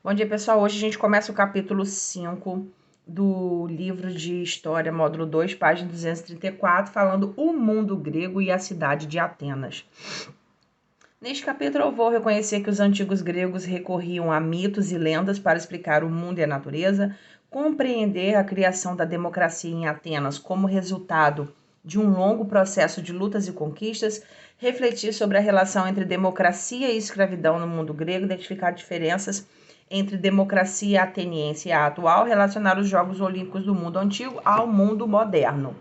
Bom dia, pessoal. Hoje a gente começa o capítulo 5 do livro de História, módulo 2, página 234, falando o mundo grego e a cidade de Atenas. Neste capítulo eu vou reconhecer que os antigos gregos recorriam a mitos e lendas para explicar o mundo e a natureza, compreender a criação da democracia em Atenas como resultado de um longo processo de lutas e conquistas, refletir sobre a relação entre democracia e escravidão no mundo grego, identificar diferenças entre democracia ateniense e a atual, relacionar os Jogos Olímpicos do mundo antigo ao mundo moderno.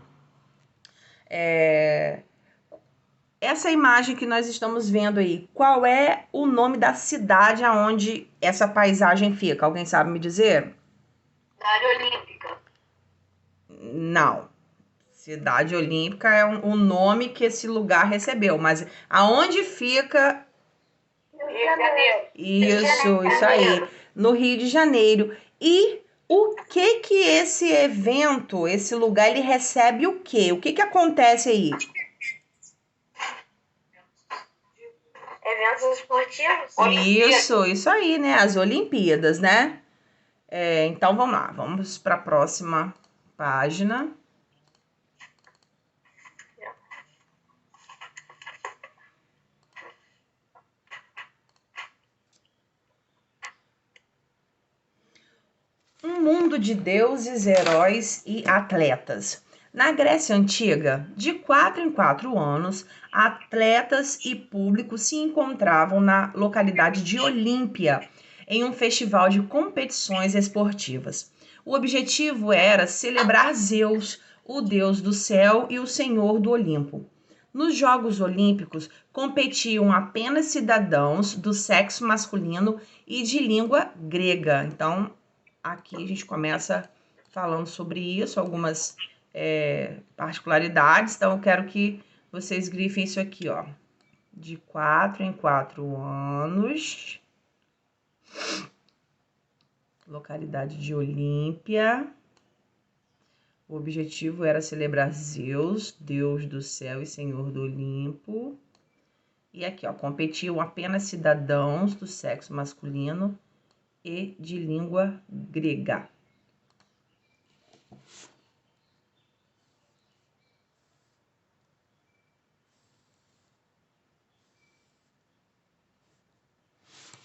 Essa imagem que nós estamos vendo aí, qual é o nome da cidade aonde essa paisagem fica? Alguém sabe me dizer? Cidade Olímpica. Não. Cidade Olímpica é um nome que esse lugar recebeu, mas aonde fica? Rio de Janeiro. Isso aí, no Rio de Janeiro. E o que esse evento, esse lugar, ele recebe o quê? O que acontece aí? Eventos esportivos? Isso aí, né? As Olimpíadas, né? Então vamos lá, vamos para a próxima página. Um mundo de deuses, heróis e atletas. Na Grécia Antiga, de 4 em 4 anos, atletas e público se encontravam na localidade de Olímpia, em um festival de competições esportivas. O objetivo era celebrar Zeus, o deus do céu e o senhor do Olimpo. Nos Jogos Olímpicos, competiam apenas cidadãos do sexo masculino e de língua grega. Então, aqui a gente começa falando sobre isso, algumas particularidades. Então, eu quero que vocês grifem isso aqui, ó. De 4 em 4 anos. Localidade de Olímpia. O objetivo era celebrar Zeus, deus do céu e senhor do Olimpo. E aqui, ó, competiam apenas cidadãos do sexo masculino e de língua grega.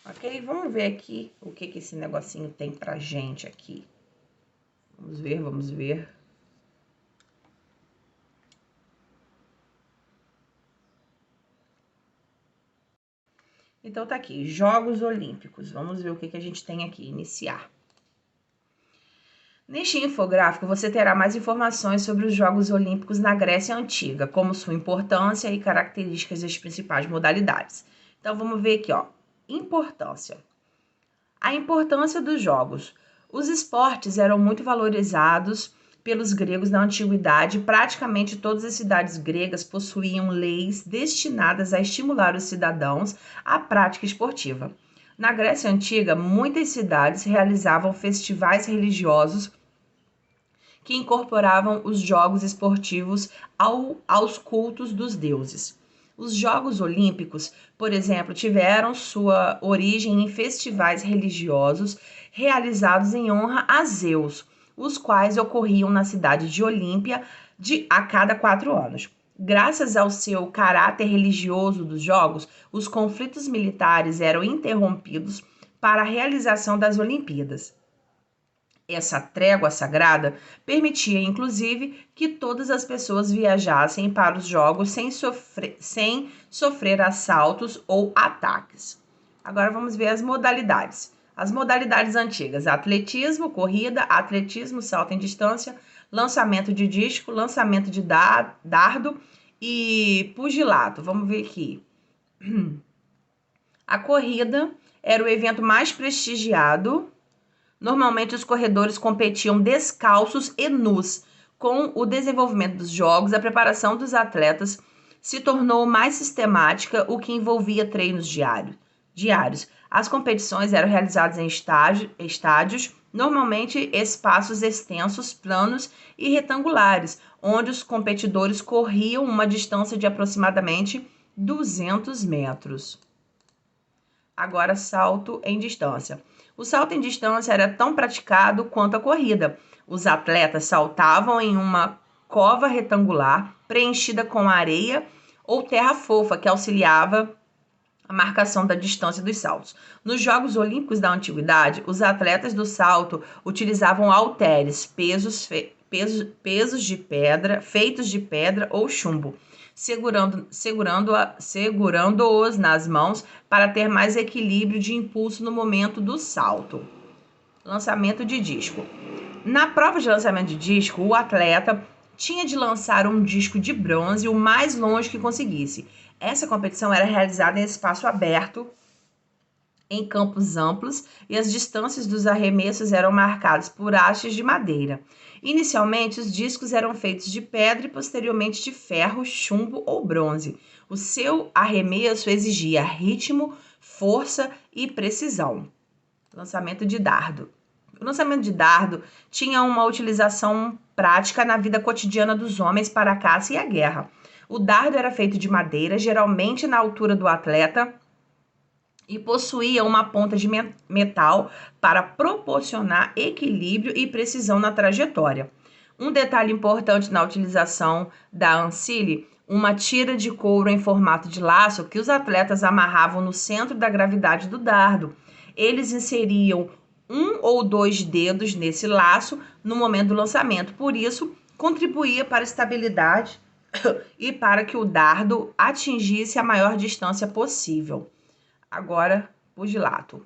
Ok, vamos ver aqui o que esse negocinho tem pra gente aqui. Vamos ver, vamos ver. Então tá aqui, Jogos Olímpicos. Vamos ver o que a gente tem aqui, iniciar. Neste infográfico, você terá mais informações sobre os Jogos Olímpicos na Grécia Antiga, como sua importância e características das principais modalidades. Então, vamos ver aqui, ó. Importância. A importância dos Jogos. Os esportes eram muito valorizados pelos gregos na antiguidade. Praticamente todas as cidades gregas possuíam leis destinadas a estimular os cidadãos à prática esportiva. Na Grécia Antiga, muitas cidades realizavam festivais religiosos que incorporavam os jogos esportivos aos cultos dos deuses. Os Jogos Olímpicos, por exemplo, tiveram sua origem em festivais religiosos realizados em honra a Zeus, os quais ocorriam na cidade de Olímpia a cada 4 anos. Graças ao seu caráter religioso dos Jogos, os conflitos militares eram interrompidos para a realização das Olimpíadas. Essa trégua sagrada permitia, inclusive, que todas as pessoas viajassem para os jogos sem sofrer assaltos ou ataques. Agora vamos ver as modalidades. As modalidades antigas: atletismo, corrida, atletismo, salto em distância, lançamento de disco, lançamento de dardo e pugilato. Vamos ver aqui. A corrida era o evento mais prestigiado. Normalmente, os corredores competiam descalços e nus. Com o desenvolvimento dos jogos, a preparação dos atletas se tornou mais sistemática, o que envolvia treinos diários. As competições eram realizadas em estádios, normalmente espaços extensos, planos e retangulares, onde os competidores corriam uma distância de aproximadamente 200 metros. Agora, salto em distância. O salto em distância era tão praticado quanto a corrida. Os atletas saltavam em uma cova retangular preenchida com areia ou terra fofa que auxiliava a marcação da distância dos saltos. Nos Jogos Olímpicos da Antiguidade, os atletas do salto utilizavam halteres, pesos de pedra, feitos de pedra ou chumbo, segurando-os nas mãos para ter mais equilíbrio de impulso no momento do salto. Lançamento de disco. Na prova de lançamento de disco, o atleta tinha de lançar um disco de bronze o mais longe que conseguisse. Essa competição era realizada em espaço aberto, em campos amplos, e as distâncias dos arremessos eram marcadas por hastes de madeira. Inicialmente, os discos eram feitos de pedra e posteriormente de ferro, chumbo ou bronze. O seu arremesso exigia ritmo, força e precisão. Lançamento de dardo. O lançamento de dardo tinha uma utilização prática na vida cotidiana dos homens para a caça e a guerra. O dardo era feito de madeira, geralmente na altura do atleta, e possuía uma ponta de metal para proporcionar equilíbrio e precisão na trajetória. Um detalhe importante na utilização da ancile, uma tira de couro em formato de laço que os atletas amarravam no centro da gravidade do dardo. Eles inseriam 1 ou 2 dedos nesse laço no momento do lançamento, por isso contribuía para a estabilidade e para que o dardo atingisse a maior distância possível. Agora, pugilato.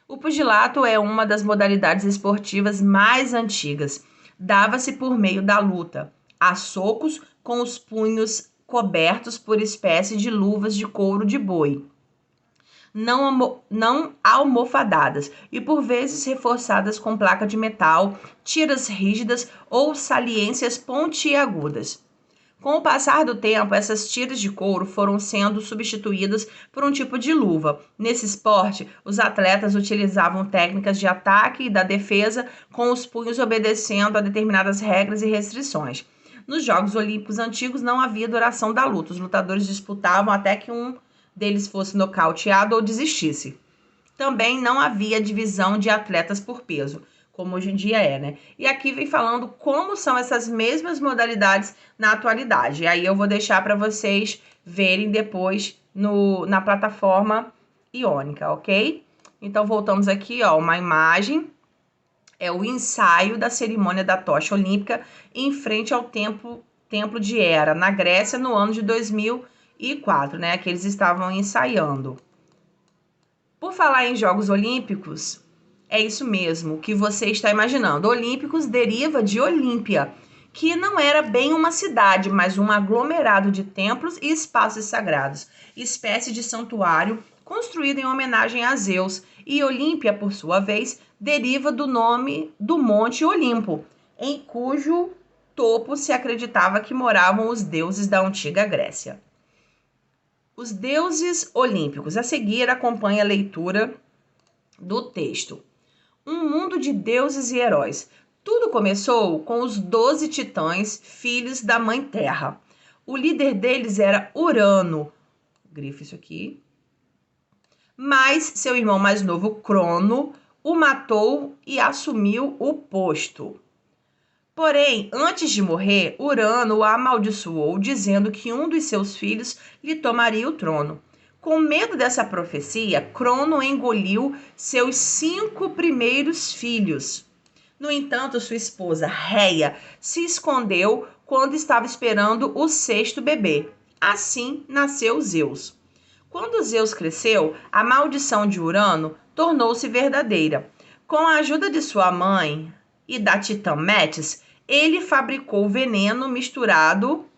O pugilato é uma das modalidades esportivas mais antigas. Dava-se por meio da luta, a socos com os punhos cobertos por espécie de luvas de couro de boi, não almofadadas e por vezes reforçadas com placa de metal, tiras rígidas ou saliências pontiagudas. Com o passar do tempo, essas tiras de couro foram sendo substituídas por um tipo de luva. Nesse esporte, os atletas utilizavam técnicas de ataque e da defesa, com os punhos obedecendo a determinadas regras e restrições. Nos Jogos Olímpicos antigos não havia duração da luta. Os lutadores disputavam até que um deles fosse nocauteado ou desistisse. Também não havia divisão de atletas por peso, como hoje em dia é, né? E aqui vem falando como são essas mesmas modalidades na atualidade. E aí eu vou deixar para vocês verem depois na plataforma Iônica, ok? Então voltamos aqui, ó, uma imagem, é o ensaio da cerimônia da tocha olímpica em frente ao templo de Hera, na Grécia, no ano de 2004, né? Que eles estavam ensaiando. Por falar em Jogos Olímpicos, é isso mesmo que você está imaginando. Olímpicos deriva de Olímpia, que não era bem uma cidade, mas um aglomerado de templos e espaços sagrados, espécie de santuário construído em homenagem a Zeus. E Olímpia, por sua vez, deriva do nome do Monte Olimpo, em cujo topo se acreditava que moravam os deuses da antiga Grécia. Os deuses olímpicos. A seguir, acompanha a leitura do texto. Um mundo de deuses e heróis. Tudo começou com os 12 titãs, filhos da Mãe Terra. O líder deles era Urano. Grifa isso aqui. Mas seu irmão mais novo, Crono, o matou e assumiu o posto. Porém, antes de morrer, Urano o amaldiçoou, dizendo que um dos seus filhos lhe tomaria o trono. Com medo dessa profecia, Crono engoliu seus 5 primeiros filhos. No entanto, sua esposa, Reia, se escondeu quando estava esperando o 6º bebê. Assim nasceu Zeus. Quando Zeus cresceu, a maldição de Urano tornou-se verdadeira. Com a ajuda de sua mãe e da titã Metis, ele fabricou veneno misturou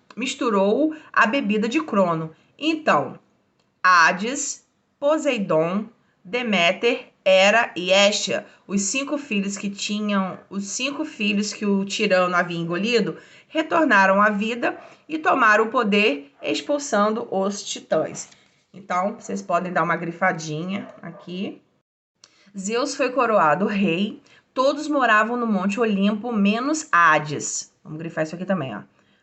a bebida de Crono. Então, Hades, Poseidon, Deméter, Hera e Hestia, os 5 filhos que o tirano havia engolido, retornaram à vida e tomaram o poder, expulsando os titãs. Então, vocês podem dar uma grifadinha aqui. Zeus foi coroado rei. Todos moravam no Monte Olimpo, menos Hades. Vamos grifar isso aqui também, ó.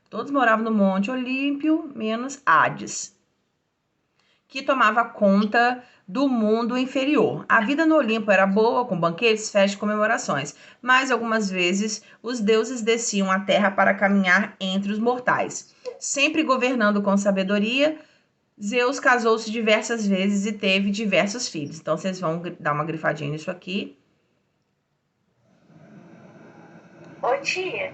Todos moravam no Monte Olímpio, menos Hades, que tomava conta do mundo inferior. A vida no Olimpo era boa, com banquetes, festas e comemorações, mas algumas vezes os deuses desciam à terra para caminhar entre os mortais. Sempre governando com sabedoria, Zeus casou-se diversas vezes e teve diversos filhos. Então, vocês vão dar uma grifadinha nisso aqui. Ô tia,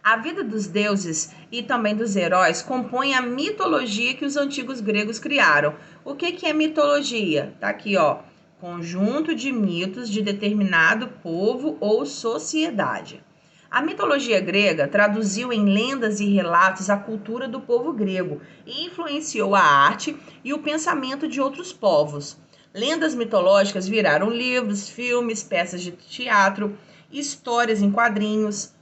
A vida dos deuses e também dos heróis compõe a mitologia que os antigos gregos criaram. O que é mitologia? Tá aqui, ó. Conjunto de mitos de determinado povo ou sociedade. A mitologia grega traduziu em lendas e relatos a cultura do povo grego e influenciou a arte e o pensamento de outros povos. Lendas mitológicas viraram livros, filmes, peças de teatro, histórias em quadrinhos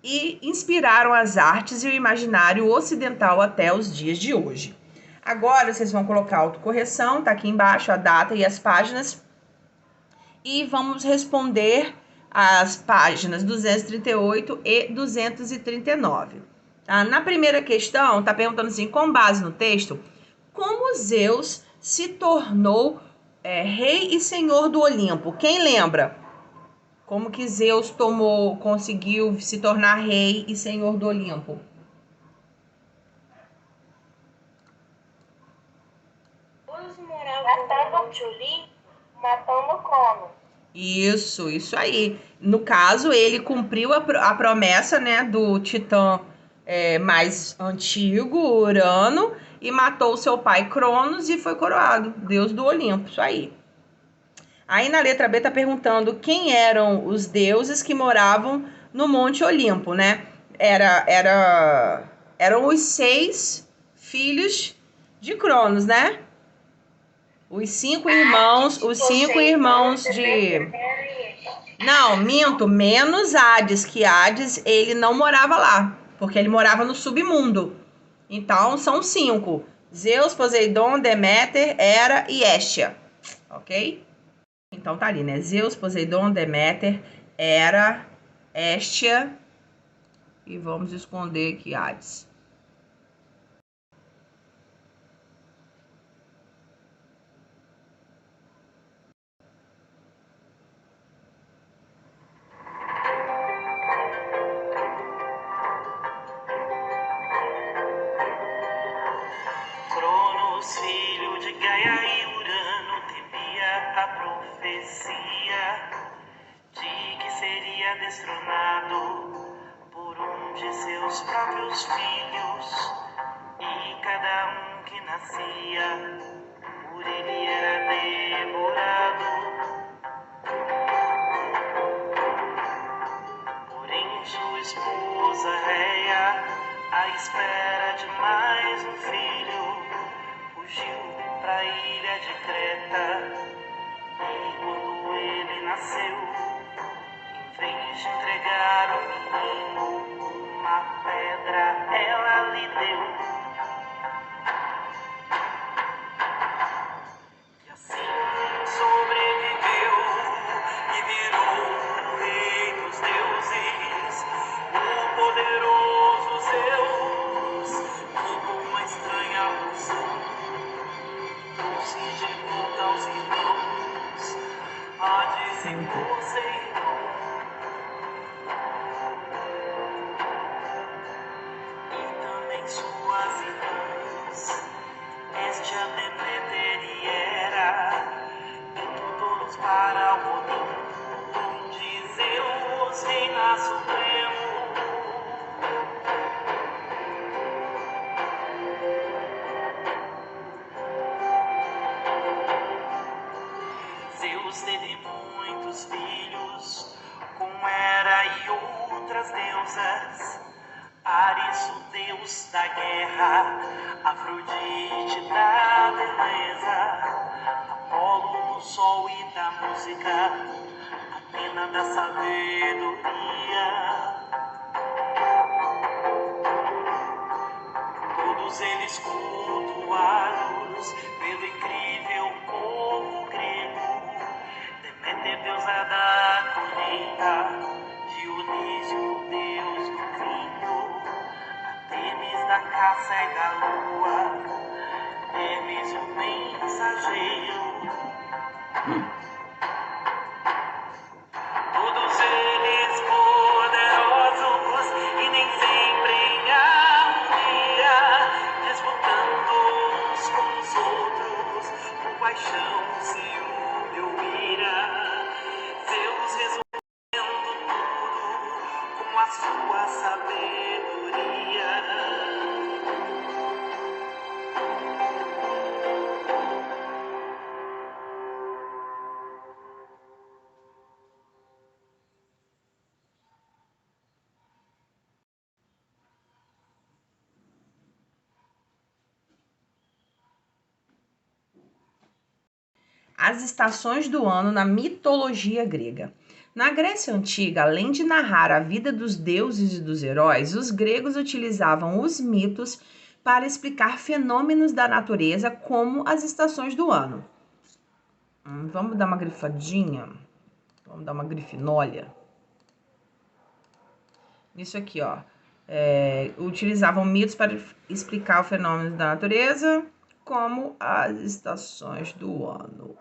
e inspiraram as artes e o imaginário ocidental até os dias de hoje. Agora vocês vão colocar autocorreção, tá aqui embaixo a data e as páginas, e vamos responder as páginas 238 e 239. Tá? Na primeira questão, tá perguntando assim, com base no texto, como Zeus se tornou rei e senhor do Olimpo? Quem lembra? Como que Zeus conseguiu se tornar rei e senhor do Olimpo? todos moravam no Monte Olimpo, matando Cronos. Isso aí. No caso, ele cumpriu a promessa, né, do titã mais antigo, Urano, e matou seu pai Cronos e foi coroado, deus do Olimpo. Isso aí. Aí na letra B tá perguntando quem eram os deuses que moravam no Monte Olimpo, né? Eram os 6 filhos de Cronos, né? Os cinco irmãos de... Não, minto, menos Hades, que Hades ele não morava lá, porque ele morava no submundo. Então são 5: Zeus, Poseidon, Deméter, Hera e Hestia, ok? Então tá ali, né? Zeus, Poseidon, Deméter, Hera, Hestia e vamos esconder aqui Hades. Cronos, filho de Gaia e Urano, temia a profecia de que seria destronado por um de seus próprios filhos, e cada um que nascia por ele era devorado. Porém sua esposa Réia, à espera de mais um filho, fugiu para a ilha de Creta. E quando ele nasceu, em vez de entregar o menino, uma pedra ela lhe deu. E assim sobreviveu e virou o rei dos deuses, o poderoso Zeus, que com uma estranha unção trouxe de volta aos irmãos Hades e Poseidon. E também suas irmãs, Hestia, Deméter e Hera, indo todos para o Olimpo, onde Zeus reina supremo. Zeus teve muitos filhos, com Hera e outras deusas. Ares, o deus da guerra, Afrodite da beleza, Apolo do sol e da música, Atena da sabedoria. Todos eles cultuados pelo incrível povo grego. Deméter, deusa da colheita, Dionísio, deus do vinho, Artemis da caça e da lua, eles o mensageiro. Todos eles poderosos e nem sempre em harmonia, disputando uns com os outros, com paixão, ciúme ou ira. Deus resolvendo tudo com a sua sabedoria. As estações do ano na mitologia grega. Na Grécia Antiga, além de narrar a vida dos deuses e dos heróis, os gregos utilizavam os mitos para explicar fenômenos da natureza, como as estações do ano. Vamos dar uma grifadinha? Vamos dar uma grifinólia? Isso aqui, ó. Utilizavam mitos para explicar o fenômeno da natureza, como as estações do ano.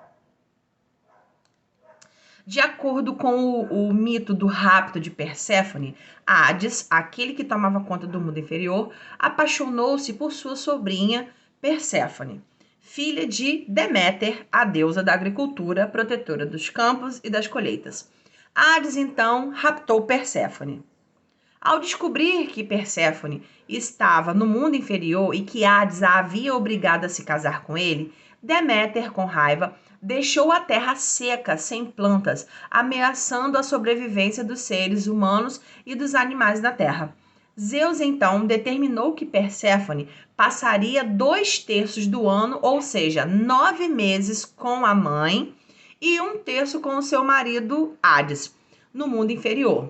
De acordo com o mito do rapto de Perséfone, Hades, aquele que tomava conta do mundo inferior, apaixonou-se por sua sobrinha Perséfone, filha de Deméter, a deusa da agricultura, protetora dos campos e das colheitas. Hades, então, raptou Perséfone. Ao descobrir que Perséfone estava no mundo inferior e que Hades a havia obrigado a se casar com ele, Deméter, com raiva, deixou a terra seca, sem plantas, ameaçando a sobrevivência dos seres humanos e dos animais da terra. Zeus, então, determinou que Perséfone passaria 2/3 do ano, ou seja, 9 meses com a mãe e 1/3 com o seu marido Hades, no mundo inferior.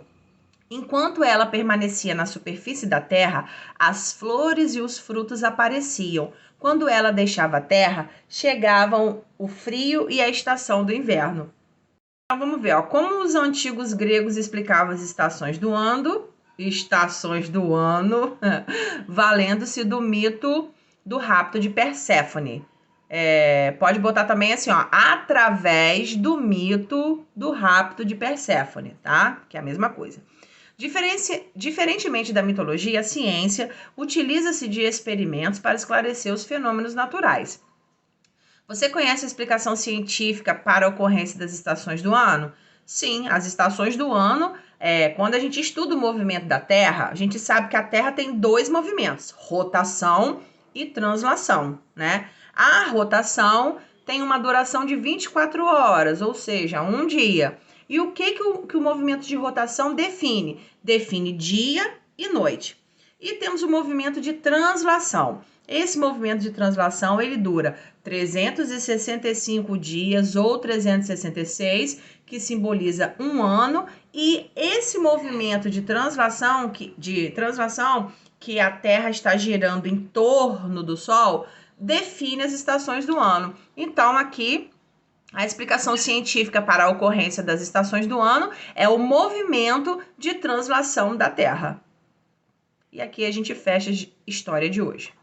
Enquanto ela permanecia na superfície da terra, as flores e os frutos apareciam. Quando ela deixava a terra, chegavam o frio e a estação do inverno. Então vamos ver, ó, como os antigos gregos explicavam as estações do ano, valendo-se do mito do rapto de Perséfone. Pode botar também assim, ó, através do mito do rapto de Perséfone, tá? Que é a mesma coisa. Diferentemente da mitologia, a ciência utiliza-se de experimentos para esclarecer os fenômenos naturais. Você conhece a explicação científica para a ocorrência das estações do ano? Sim, as estações do ano, quando a gente estuda o movimento da Terra, a gente sabe que a Terra tem 2 movimentos, rotação e translação, né? A rotação tem uma duração de 24 horas, ou seja, um dia. E o que o movimento de rotação define? Define dia e noite. E temos o movimento de translação. Esse movimento de translação, ele dura 365 dias ou 366, que simboliza um ano. E esse movimento de translação, que a Terra está girando em torno do Sol, define as estações do ano. Então, aqui, a explicação científica para a ocorrência das estações do ano é o movimento de translação da Terra. E aqui a gente fecha a história de hoje.